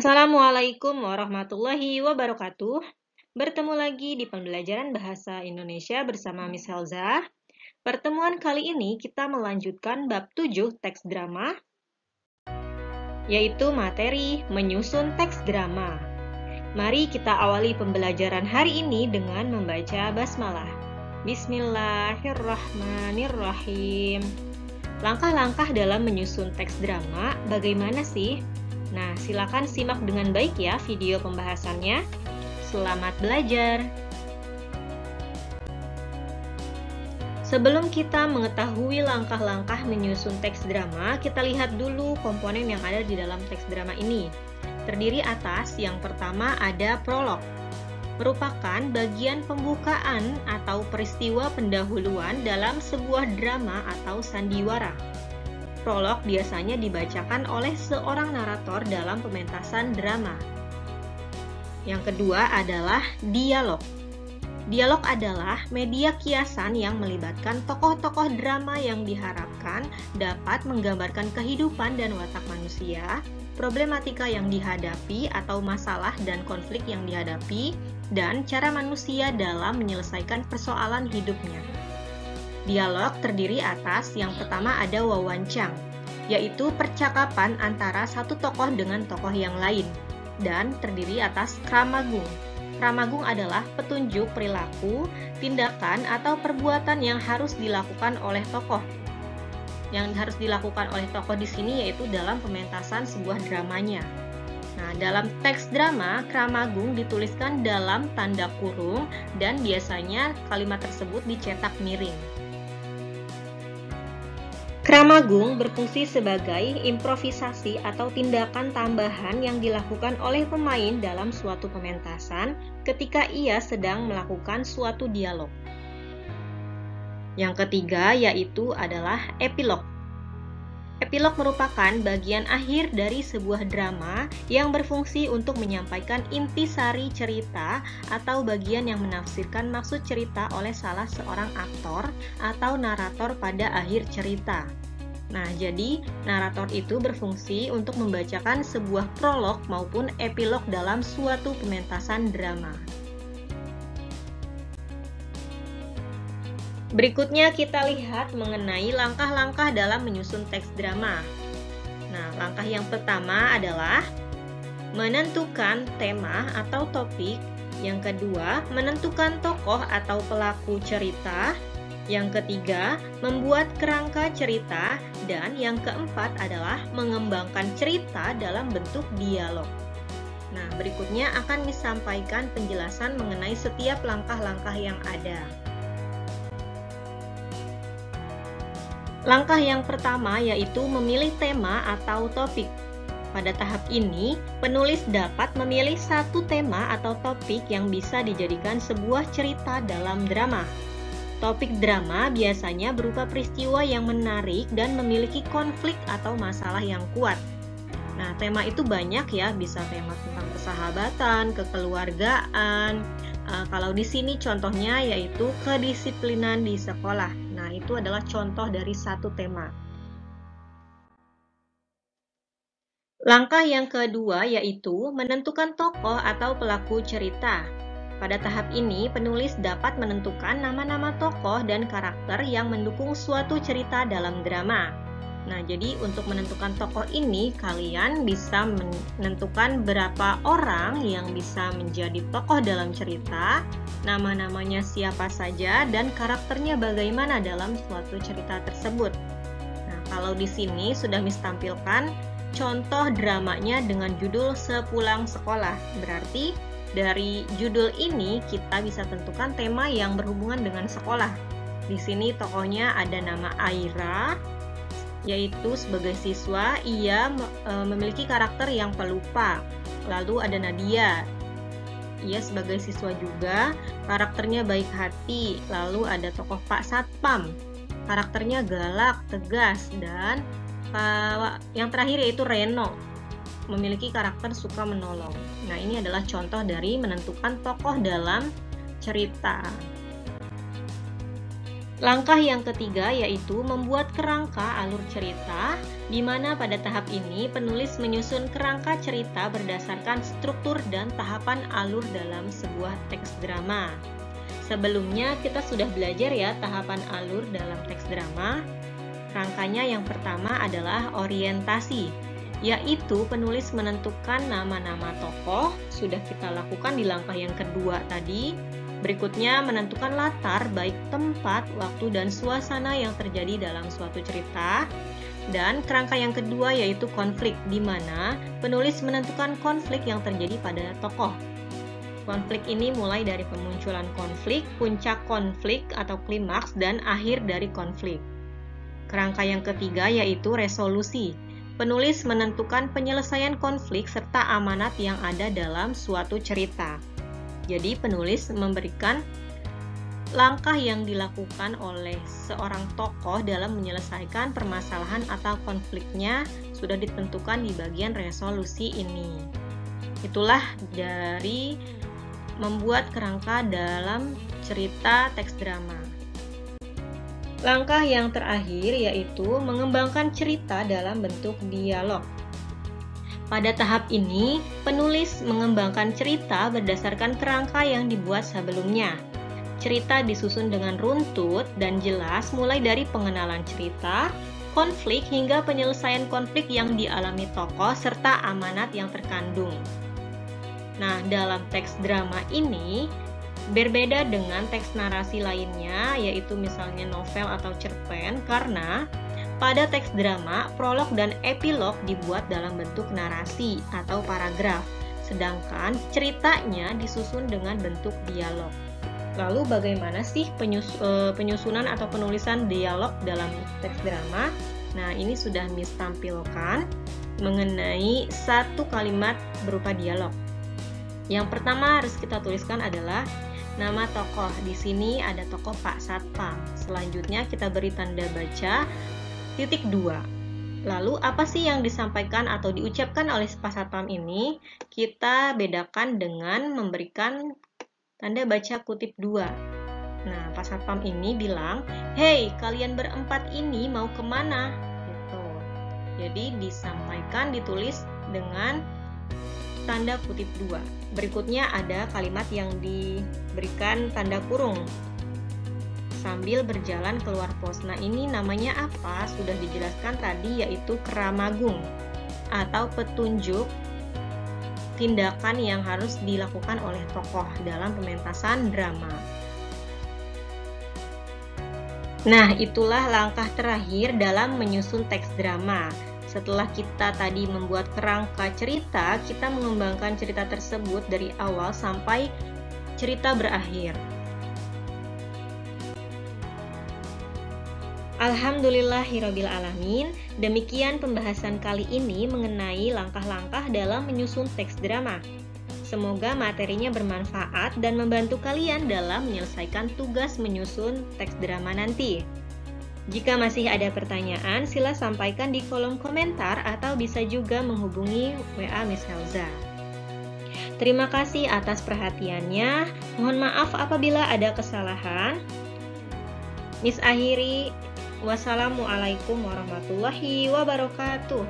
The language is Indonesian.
Assalamualaikum warahmatullahi wabarakatuh. Bertemu lagi di pembelajaran bahasa Indonesia bersama Miss Helza. Pertemuan kali ini kita melanjutkan bab 7 teks drama, yaitu materi menyusun teks drama. Mari kita awali pembelajaran hari ini dengan membaca basmalah. Bismillahirrahmanirrahim. Langkah-langkah dalam menyusun teks drama bagaimana sih? Nah, silakan simak dengan baik ya video pembahasannya. Selamat belajar! Sebelum kita mengetahui langkah-langkah menyusun teks drama, kita lihat dulu komponen yang ada di dalam teks drama ini. Terdiri atas yang pertama ada prolog, merupakan bagian pembukaan atau peristiwa pendahuluan dalam sebuah drama atau sandiwara. Prolog biasanya dibacakan oleh seorang narator dalam pementasan drama. Yang kedua adalah dialog. Dialog adalah media kiasan yang melibatkan tokoh-tokoh drama yang diharapkan dapat menggambarkan kehidupan dan watak manusia, problematika yang dihadapi atau masalah dan konflik yang dihadapi, dan cara manusia dalam menyelesaikan persoalan hidupnya. Dialog terdiri atas yang pertama ada wawancang, yaitu percakapan antara satu tokoh dengan tokoh yang lain, dan terdiri atas kramagung. Kramagung adalah petunjuk perilaku, tindakan, atau perbuatan yang harus dilakukan oleh tokoh. Yang harus dilakukan oleh tokoh di sini yaitu dalam pementasan sebuah dramanya. Nah, dalam teks drama, kramagung dituliskan dalam tanda kurung dan biasanya kalimat tersebut dicetak miring. Kramagung berfungsi sebagai improvisasi atau tindakan tambahan yang dilakukan oleh pemain dalam suatu pementasan ketika ia sedang melakukan suatu dialog. Yang ketiga yaitu adalah epilog. Epilog merupakan bagian akhir dari sebuah drama yang berfungsi untuk menyampaikan intisari cerita atau bagian yang menafsirkan maksud cerita oleh salah seorang aktor atau narator pada akhir cerita. Nah, jadi narator itu berfungsi untuk membacakan sebuah prolog maupun epilog dalam suatu pementasan drama. Berikutnya kita lihat mengenai langkah-langkah dalam menyusun teks drama. Nah, langkah yang pertama adalah menentukan tema atau topik. Yang kedua, menentukan tokoh atau pelaku cerita. Yang ketiga, membuat kerangka cerita. Dan yang keempat adalah mengembangkan cerita dalam bentuk dialog. Nah, berikutnya akan disampaikan penjelasan mengenai setiap langkah-langkah yang ada. Langkah yang pertama yaitu memilih tema atau topik. Pada tahap ini, penulis dapat memilih satu tema atau topik yang bisa dijadikan sebuah cerita dalam drama. Topik drama biasanya berupa peristiwa yang menarik dan memiliki konflik atau masalah yang kuat. Nah, tema itu banyak ya, bisa tema tentang persahabatan, kekeluargaan. Kalau di sini contohnya yaitu kedisiplinan di sekolah. Nah, itu adalah contoh dari satu tema. Langkah yang kedua yaitu menentukan tokoh atau pelaku cerita. Pada tahap ini, penulis dapat menentukan nama-nama tokoh dan karakter yang mendukung suatu cerita dalam drama. Nah, jadi untuk menentukan tokoh ini, kalian bisa menentukan berapa orang yang bisa menjadi tokoh dalam cerita, nama-namanya siapa saja, dan karakternya bagaimana dalam suatu cerita tersebut. Nah, kalau di sini sudah Miss tampilkan contoh dramanya dengan judul Sepulang Sekolah. Berarti dari judul ini kita bisa tentukan tema yang berhubungan dengan sekolah. Di sini tokohnya ada nama Aira, yaitu sebagai siswa, ia memiliki karakter yang pelupa. Lalu ada Nadia, ia sebagai siswa juga, karakternya baik hati. Lalu ada tokoh Pak Satpam, karakternya galak, tegas. Dan yang terakhir yaitu Reno, memiliki karakter suka menolong. Nah, ini adalah contoh dari menentukan tokoh dalam cerita. Langkah yang ketiga yaitu membuat kerangka alur cerita, di mana pada tahap ini penulis menyusun kerangka cerita berdasarkan struktur dan tahapan alur dalam sebuah teks drama. Sebelumnya kita sudah belajar ya tahapan alur dalam teks drama. Rangkanya yang pertama adalah orientasi, yaitu penulis menentukan nama-nama tokoh, sudah kita lakukan di langkah yang kedua tadi. Berikutnya menentukan latar, baik tempat, waktu, dan suasana yang terjadi dalam suatu cerita. Dan kerangka yang kedua yaitu konflik, di mana penulis menentukan konflik yang terjadi pada tokoh. Konflik ini mulai dari pemunculan konflik, puncak konflik atau klimaks, dan akhir dari konflik. Kerangka yang ketiga yaitu resolusi. Penulis menentukan penyelesaian konflik serta amanat yang ada dalam suatu cerita. Jadi penulis memberikan langkah yang dilakukan oleh seorang tokoh dalam menyelesaikan permasalahan atau konfliknya sudah ditentukan di bagian resolusi ini. Itulah dari membuat kerangka dalam cerita teks drama. Langkah yang terakhir yaitu mengembangkan cerita dalam bentuk dialog. Pada tahap ini, penulis mengembangkan cerita berdasarkan kerangka yang dibuat sebelumnya. Cerita disusun dengan runtut dan jelas mulai dari pengenalan cerita, konflik hingga penyelesaian konflik yang dialami tokoh serta amanat yang terkandung. Nah, dalam teks drama ini berbeda dengan teks narasi lainnya, yaitu misalnya novel atau cerpen, karena pada teks drama, prolog dan epilog dibuat dalam bentuk narasi atau paragraf, sedangkan ceritanya disusun dengan bentuk dialog. Lalu bagaimana sih penyusunan atau penulisan dialog dalam teks drama? Nah, ini sudah Miss tampilkan mengenai satu kalimat berupa dialog. Yang pertama harus kita tuliskan adalah nama tokoh. Di sini ada tokoh Pak Satpam. Selanjutnya kita beri tanda baca titik 2. Lalu apa sih yang disampaikan atau diucapkan oleh Pak Satpam ini? Kita bedakan dengan memberikan tanda baca kutip 2. Nah, Pak Satpam ini bilang, "Hei, kalian berempat ini mau kemana?" Gitu. Jadi disampaikan, ditulis dengan tanda kutip 2. Berikutnya ada kalimat yang diberikan tanda kurung. Sambil berjalan keluar pos. Nah, ini namanya apa? Sudah dijelaskan tadi, yaitu keramagung atau petunjuk tindakan yang harus dilakukan oleh tokoh dalam pementasan drama. Nah, itulah langkah terakhir dalam menyusun teks drama. Setelah kita tadi membuat kerangka cerita, kita mengembangkan cerita tersebut dari awal sampai cerita berakhir. Alhamdulillahirabbil alamin. Demikian pembahasan kali ini mengenai langkah-langkah dalam menyusun teks drama. Semoga materinya bermanfaat dan membantu kalian dalam menyelesaikan tugas menyusun teks drama nanti. Jika masih ada pertanyaan, sila sampaikan di kolom komentar atau bisa juga menghubungi WA Miss Helza. Terima kasih atas perhatiannya. Mohon maaf apabila ada kesalahan. Miss akhiri. Wassalamualaikum warahmatullahi wabarakatuh.